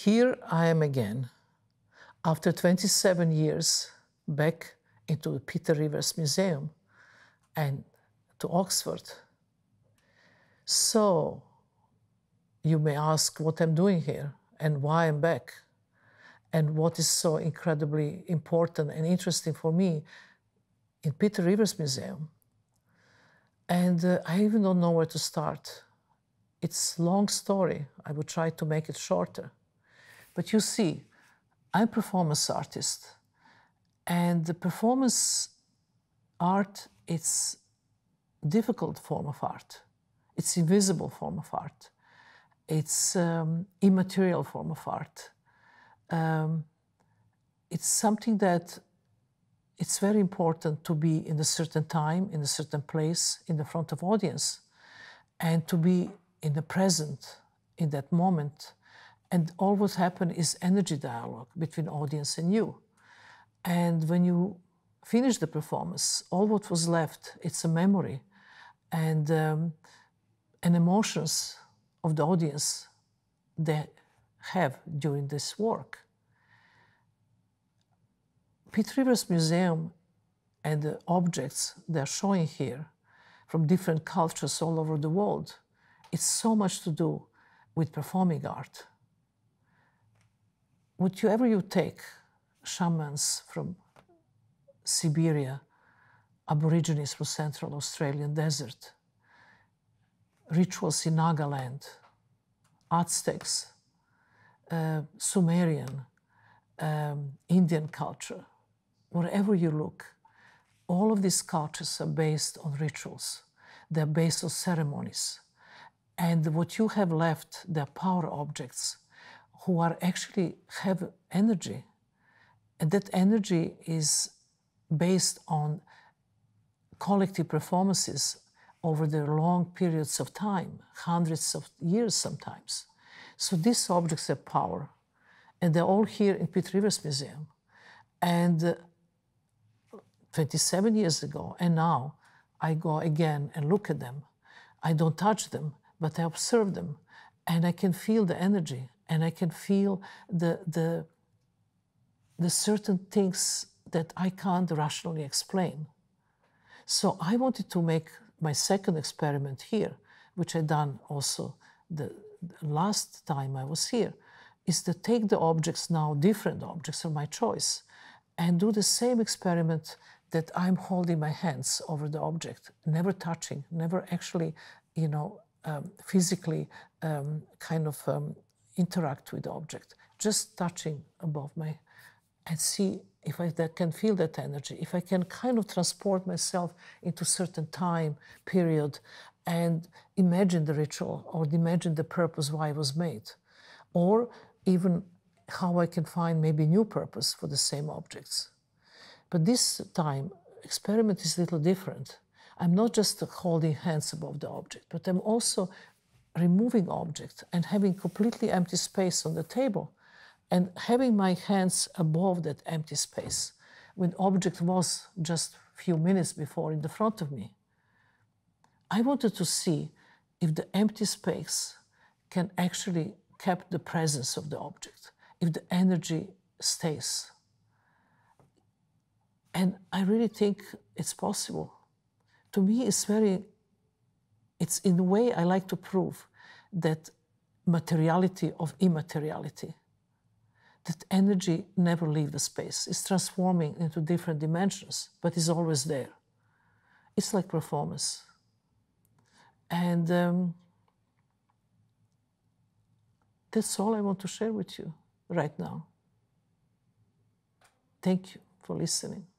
Here I am again, after 27 years, back into the Pitt Rivers Museum and to Oxford. So, you may ask what I'm doing here and why I'm back and what is so incredibly important and interesting for me in Pitt Rivers Museum. And I even don't know where to start. It's a long story. I would try to make it shorter. But you see, I'm a performance artist. And the performance art, it's a difficult form of art. It's an invisible form of art. It's immaterial form of art. It's something that it's very important to be in a certain time, in a certain place, in the front of audience, and to be in the present, in that moment. And all what happens is energy dialogue between audience and you. And when you finish the performance, all what was left, it's a memory and emotions of the audience they have during this work. Pitt Rivers Museum and the objects they're showing here from different cultures all over the world, it's so much to do with performing art. Whatever you take, shamans from Siberia, Aborigines from Central Australian desert, rituals in Nagaland, Aztecs, Sumerian, Indian culture, wherever you look, all of these cultures are based on rituals. They're based on ceremonies. And what you have left, they're power objects who are actually have energy. And that energy is based on collective performances over the long periods of time, hundreds of years sometimes. So these objects have power. And they're all here in Pitt Rivers Museum. And 27 years ago, and now, I go again and look at them. I don't touch them, but I observe them. And I can feel the energy, and I can feel the certain things that I can't rationally explain. So I wanted to make my second experiment here, which I done also the last time I was here, is to take the objects now, different objects of my choice, and do the same experiment that I'm holding my hands over the object, never touching, never actually, physically interact with the object, just touching above my, and see if I can feel that energy, if I can kind of transport myself into a certain time period and imagine the ritual or imagine the purpose why it was made, or even how I can find maybe new purpose for the same objects. But this time, experiment is a little different. I'm not just holding hands above the object, but I'm also removing object and having completely empty space on the table and having my hands above that empty space when object was just a few minutes before in the front of me. I wanted to see if the empty space can actually keep the presence of the object, if the energy stays. And I really think it's possible. To me, it's in a way I like to prove that materiality of immateriality, that energy never leaves the space. It's transforming into different dimensions, but it's always there. It's like performance. And that's all I want to share with you right now. Thank you for listening.